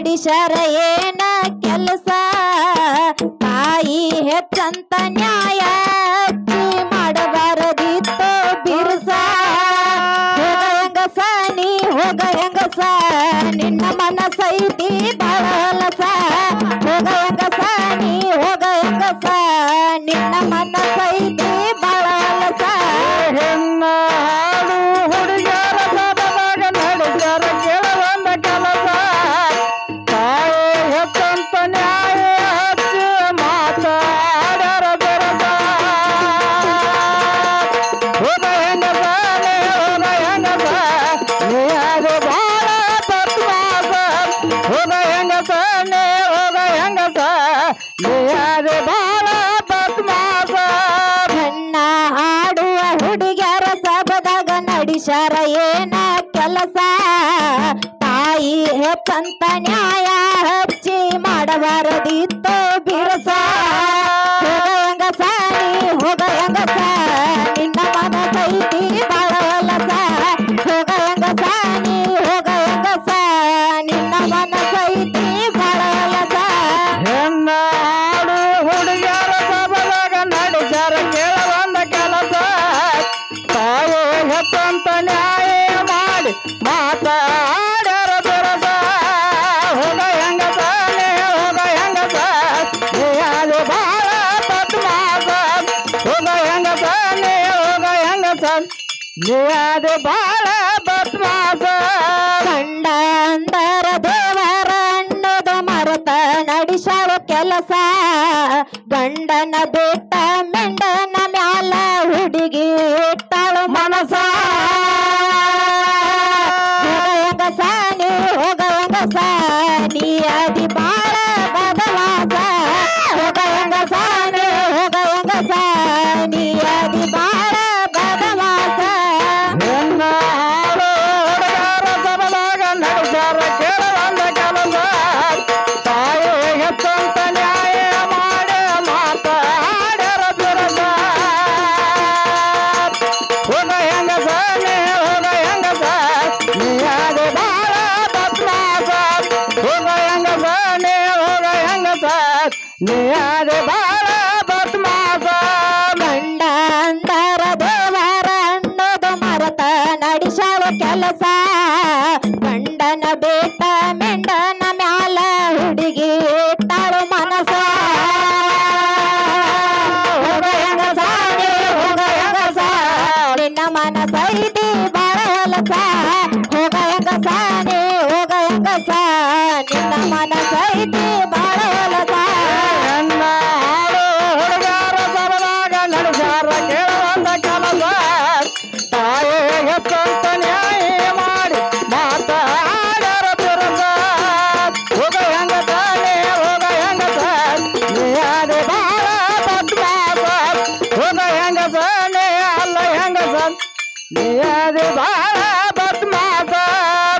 ನಡೆಸ್ಯಾರ ಏನ ಕೆಲಸ ತಾಯಿ ಹೆಚ್ಚಂತ ನ್ಯಾಯ ಹಚ್ಚಿ ಮಾಡಬಾರದಿತ್ತು ಬಿರುಸ ಹೋಗ ಹೆಂಗಸ ನೀ ಹೋಗ ಹೆಂಗಸ ನಿನ್ನ ಮನಸೈತಿ ಬಾಳ ಹೊಲಸ ಹೋಗ ಹೆಂಗಸ ನೀ ಹೋಗ ಹೆಂಗಸ ನಿನ್ನ ಮನಸೈತಿ ಬಾಳ ಹೊಲಸ ಹೆಣ್ಣ ಹಾಡು ಹುಡುಗಿಯರ ಸಭೆದಾಗ ನಡೆಸ್ಯಾರ ಕೇಳವಂದ ಕೆಲಸ ತಾಯಿ ಹೆಚ್ಚಂತ ನ್ಯಾಯ ಹಚ್ಚಿ ಮಾತಾಡ್ಯಾರ ಬೆರಸ ಹೋಗ ಹೆಂಗಸ ನೀ ಹೋಗ ಹೆಂಗಸ ನೀ ಅದು ಬಾಳ ತತ್ವಾಸ ಹೋಗ ಹೆಂಗಸ ನೀ ಹೋಗ ಹೆಂಗಸ ನೀ ಅದು ಬಾಳ ತತ್ವಾಸ ಹೆಣ್ಣ ಹಾಡುವ ಹುಡುಗ್ಯಾರ ಸಭದಾಗ ನಡೆಸ್ಯಾರ ಏನ ಕೆಲಸ ತಾಯಿ ಹೆಚ್ಚಂತ ನ್ಯಾಯ ಹಚ್ಚಿ ಮಾಡಬಾರದಿತ್ತು ಬಿರುಸ ಹೋಗ ಹೆಂಗಸ ನೀ ಹೋಗ ಹೆಂಗಸ ನಿನ್ನ ಮನಸೈತಿ ಬಾಳ ಹೊಲಸ ಹೋಗ ಹೆಂಗಸ ನೀ ಹೋಗ ಹೆಂಗಸ ನಿನ್ನ ಮನಸೈತಿ ಬಾಳ ಹೊಲಸ ಹೆಣ್ಣ ಹಾಡು ಹುಡುಗಿಯರ ಸಭೆದಾಗ ನಡೆಸ್ಯಾರ ಕೇಳವಂದ ಕೆಲಸ ತಾಯಿ ಹೆಚ್ಚಂತ ನ್ಯಾಯ ಮಾಡಿ ಮಾತಾಡ್ಯಾರ ಬೆರಸ ಹೋಗ ಹೆಂಗಸ ನೀ ಹೋಗ ಹೆಂಗಸ ನೀ ಅದು ಬಾಳ ತತ್ವಾಸ ಹೋಗ ಹೆಂಗಸ ನೀ ಹೋಗ ಹೆಂಗಸ ನೀ ಅದು ಬಾಳ ತತ್ವಾಸ ಗಂಡ ಅಂದರ ದೇವರ ಅನ್ನೋದು ಮರೆತ ನಡೆಸ್ಯಾವ ಕೆಲಸ ಗಂಡನ ಬಿಟ್ಟ ಮೆಂಡನ ಮ್ಯಾಲ ಹುಡುಗಿ ಇಟ್ಟಾಳು ಮನಸ ಹೋಗ ಹೆಂಗಸ ನೀ ಹೋಗ ಹೆಂಗಸ ನೀ ಅದಿ ಬಾಳ ಬದಲಾಸ ಹೋಗ ಹೆಂಗಸ ನೀ ಹೋಗ ಹೆಂಗಸ ನೀ ಅದಿ ಬಾಳ ಬದಲಾಸ ಹೆಣ್ಣ ಹಾಡು ಹುಡುಗರ ಸಭೆದಾಗ ನಡೆಸ್ಯಾರ ಕೇಳವಂದ ಕೆಲಸ ತಾಯಿ ಹೆಚ್ಚಂತ ನ್ಯಾಯ ಮಾಡಿ ಮಾತಾಡ್ಯಾರ ಬೆರಸ ಹೋಗ ಹೆಂಗಸ ನೀ ಹೋಗ ಹೆಂಗಸ ನೀ ಅದು ಬಾಳ ತತ್ವಾಸ ಹೋಗ ಹೆಂಗಸ ನೀ ಹೋಗ ಹೆಂಗಸ ನೀ ಅದು ಬಾಳ ತತ್ವಾಸ ಗಂಡ ಅಂದರ ದೇವರ ಅನ್ನೋದು ಮರೆತ ನಡೆಸ್ಯಾವ ಕೆಲಸ ಗಂಡನ ಬೇಟ ಮೆಂಡನ ಮ್ಯಾಲ ಹುಡುಗಿ ಇಟ್ಟಾಳು ಮನಸ ಹೋಗ ಹೆಂಗಸ ನೀ ಹೋಗ ಹೆಂಗಸ ನಿನ್ನ ಮನಸೈತಿ ಬಾಳ ಹೊಲಸ ಹೋಗ ಹೆಂಗಸ ನೀ ಹೋಗ ಹೆಂಗಸ ನಿನ್ನ ಮನಸೈತಿ ಬಾಳ ಹೊಲಸ ಹೆಣ್ಣ ಹಾಡು ಹುಡುಗರ ಸಭೆದಾಗ ನಡೆಸ್ಯಾರ ಕೇಳವಂದ ಕೆಲಸ ತಾಯಿ ಹೆಚ್ಚಂತ ನ್ಯಾಯ ಮಾಡಿ ಮಾತಾಡ್ಯಾರ ಬೆರಸ ಹೋಗ ಹೆಂಗಸ ನೀ ಹೋಗ ಹೆಂಗಸ ನೀ ಅದು ಬಾಳ ತತ್ವಾಸ ಹೋಗ ಹೆಂಗಸ ನೀ ಅಲ್ಲ ಹೆಂಗಸ ನೀ ಅದು ಬಾಳ ತತ್ವಾಸ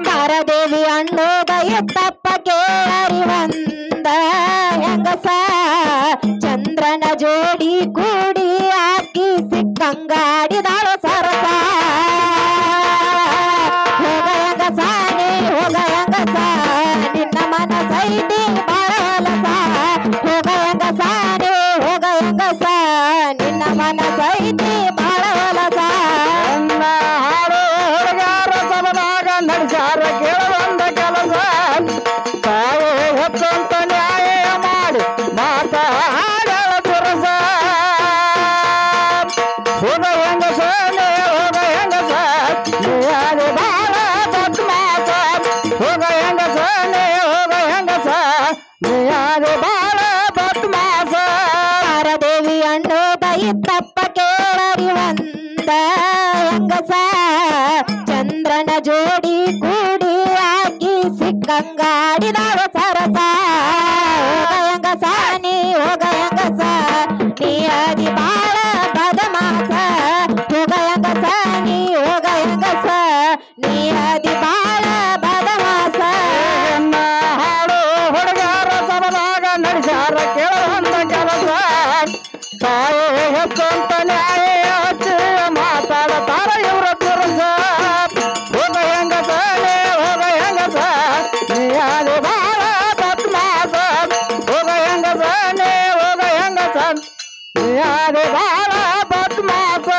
ಮಾರದೇವಿ ಅನ್ನೋದ ಎತ್ತಪ್ಪ ಕೇಳರಿ ಒಂದ ಹೆಂಗಸ ಚಂದ್ರನ ಜೋಡಿ ಕೂಡಿ ಹಾಕಿ ಸಿಕ್ಕಂಗಾಡಿದಾಳು ಸರಸ ಹೋಗ ಹೆಂಗಸ ನೀ ಹೋಗ ಹೆಂಗಸ ನಿನ್ನ ಮನಸೈತಿ ಬಾಳ ಹೊಲಸ ಹೋಗ ಹೆಂಗಸ ನೀ ಹೋಗ ಹೆಂಗಸ ನಿನ್ನ ಮನಸೈತಿ ಬಾಳ ಹೊಲಸ ಹೆಣ್ಣ ಹಾಡು ಹುಡುಗರ ಸಭೆದಾಗ ನಡೆಸ್ಯಾರ ಕೇಳವಂದ ಕೆಲಸ ತಾಯಿ ಹೆಚ್ಚಂತ ನ್ಯಾಯ ಮಾಡಿ ಮಾತಾಡ್ಯಾಳ ಬೆರಸ ಹೋಗ ಹೆಂಗಸ ನೀ ಹೋಗ ಹೆಂಗಸ ನೀ ಅದು ಬಾಳ ತತ್ವಾಸ ಹೋಗ ಹೆಂಗಸ ನೀ ಹೋಗ ಹೆಂಗಸ ನೀ ಅದು ಬಾಳ ತತ್ವಾಸ ಮಾರದೇವಿ ಅನ್ನೋದ ಇತ್ತಪ್ಪ ಕೇಳರಿ ಒಂದ ಹೆಂಗಸ ಚಂದ್ರನ ಜೋಡಿ ಕೂಡಿ ಹಾಕಿ ಸಿಕ್ಕಂಗಾಡಿದಾಳು ಸರಸ ಹೋಗ ಹೆಂಗಸ ನೀ ಹೋಗ ಹೆಂಗಸ ನೀ ಅದಿ ಬಾಳ ಬದಮಾಸ ಹೋಗ ಹೆಂಗಸ ನೀ ಹೋಗ ಹೆಂಗಸ ನೀ ಅದಿ ಬಾಳ ಬದಮಾಸ ಹೆಣ್ಣ ಹಾಡು ಹುಡುಗರ ಸಭೆದಾಗ ನಡೆಸ್ಯಾರ ಕೇಳವಂದ ಕೆಲಸ ತಾಯಿ ಹೆಚ್ಚಂತ ನ್ಯಾಯ ಹಚ್ಚಿ ಮಾತಾಡ್ತಾರ ಇವ್ರ ಬೆರಸ ಹೋಗ ಹೆಂಗಸ ನೀ ಹೋಗ ಹೆಂಗಸ ನೀ ಅದು ಬಾಳ ಅದು ಬಾಳ ಬದ್ಮಾಸ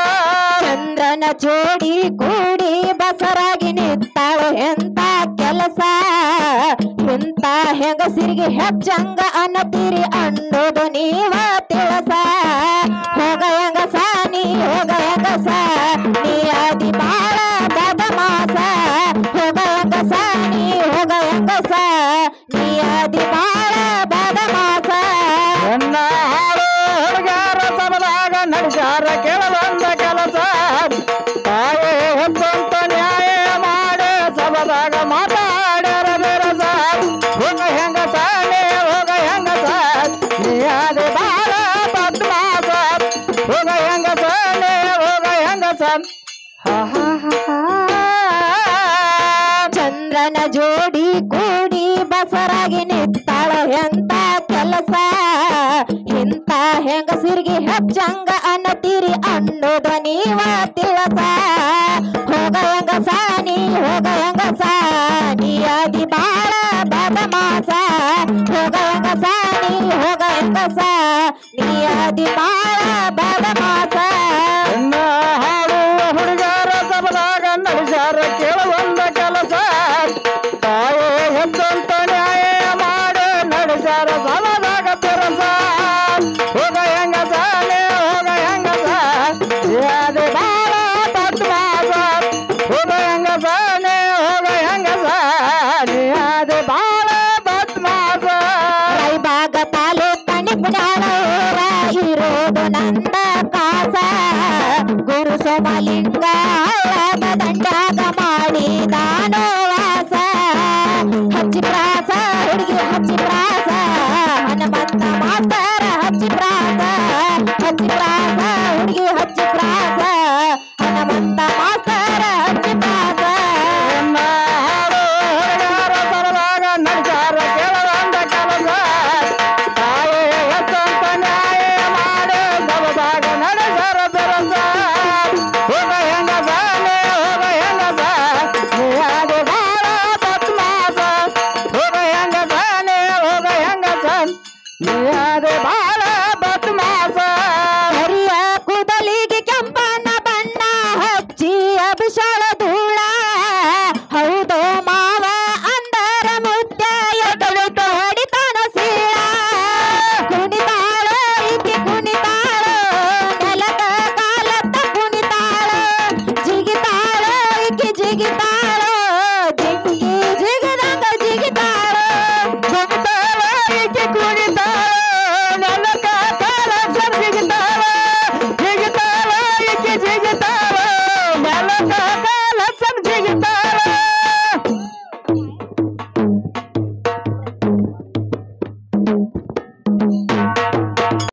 ಚಂದ್ರನ ಜೋಡಿ ಕೂಡಿ ಬಸರಾಗಿ ನಿತ್ತಾಳು ಎಂತ ಕೆಲಸ ಎಂತ ಹೆಂಗಸಿರಿಗೆ ಹೆಚ್ಚಂಗ ಅನ್ನತೀರಿ ಅನ್ನೋದು ನೀವ ತಿಳಿಸ ಹೋಗ ಹೆಂಗಸ ನೀ ಹೋಗ ಹೆಂಗಸ ನೀ ಅದಿ ಬಾಳ ಬದಮಾಸ ಹೋಗ ಹೆಂಗಸ ನೀ ಹೋಗ ಹೆಂಗಸ ನೀ ಅದಿ ಬಾಳ ಬದಮಾಸ ಎನ್ನ ಹಾಳು ಹುಡುಗಾರ ಸಬದಾಗ ನಡೆಸಾರ ಕೆಲವೊಂದ ಕೆಲಸ ತಾಯೇ ಹೊತ್ತಂತ ನ್ಯಾಯ ಮಾಡಿ ಸಬದಾಗ ಮಾತಾಡ್ಯಾರ ಬೆರಸ ಹೋಗ ಹೆಂಗಸ ನೀ ಹೋಗ ಹೆಂಗಸ ನೀ ಅದೇ ಬಾಳ ಬದ್ಮಾಸ ಹೋಗ ಹೆಂಗಸ ನೀ ಹೋಗ ಹೆಂಗಸ ಚಂದ್ರನ ಜೋಡಿ ಕೂಡಿ ಬಸರಾಗಿ ನಿತ್ತಾಳ ಎಂತ ಕೆಲಸ ಇಂತ ಹೆಂಗಸಿರಿಗೆ ಹೆಚ್ಚಂಗ ಅನ್ನತೀರಿ ಅನ್ನೋದು ನೀವ ತಿಳಿಸ ಹೋಗ ಹೆಂಗಸ ನೀ ಹೋಗ ಹೆಂಗಸ ನೀ ಅದಿ ಬಾಳ ಬದಮಾಸ ಹೋಗ ಹೆಂಗಸ ನೀ ಹೋಗ ಹೆಂಗಸ ನೀ ಅದಿ ಬಾಳ ಬದಮಾಸ ಎನ್ನ ಹಾಳು ಹುಡುಗಾರ ಸಬದಾಗ ನಡೆಸಾರ ಕೆಲವೊಂದ ಕೆಲಸ ತಾಯೇ ಹೆತ್ತಂತ ನ್ಯಾಯ ಮಾಡಿ ನಡೆಸಾರ ಸಬದಾಗ ಬೆರಸ ಹೋಗ ಹೆಂಗಸ ನೀ ಹೋಗ ಹೆಂಗಸ ಅದೇ ಬಾಳ ಬದ್ಮಾಸ ಹೋಗ ಹೆಂಗಸ ನೀ ಹೋಗ ಹೆಂಗಸ ನೀ ಅದೇ ಬಾಳ ಬದ್ಮಾಸ ರಾಯಬಾಗ ತಾಲೂಕ ನಿಪ್ಜಾಳ ಊರ ಇರೋದು ನಂದ ಕಾಸ ಗುರು ಸೋಮಲಿಂಗ ಹಳ್ಳದ ದಂಡಾಗ ಮಾಡಿದಾನೋ ವಾಸ ಹಚ್ಚಿ ಪ್ರಾಸ ಹುಡುಗಿ ಹಚ್ಚಿ ಪ್ರಾಸ ಹನುಮಂತ ಮಾಸ್ತರ ಹಚ್ಚಿ ಪ್ರಾಸ ಹುಡುಗಿ ಹಚ್ಚಿ ಪ್ರಾಸ ಹನುಮಂತ ಮಾಸ್ತರ ಹಚ್ಚಿ ಪ್ರಾಸ ಎನ್ನ ಹಾಡು ಹುಡುಗಾರ ಸರದಾಗ ನಡೆಸಾರ ಕೆಲವೊಂದ ಕೆಲಸ ತಾಯೇ ಹೆತ್ತಂತ ನ್ಯಾಯ ಮಾಡಿ ಸಬದಾಗ ನಡೆಸಾರ ಬೆರಸ ಹೋಗ ಹೆಂಗಸ ನೀ ಹೋಗ ಹೆಂಗಸ ನೀ ಅದೇ ಬಾಳ ಬದ್ಮಾಸ ಹೋಗ ಹೆಂಗಸ ನೀ ಹೋಗ ಹೆಂಗಸ ನೀ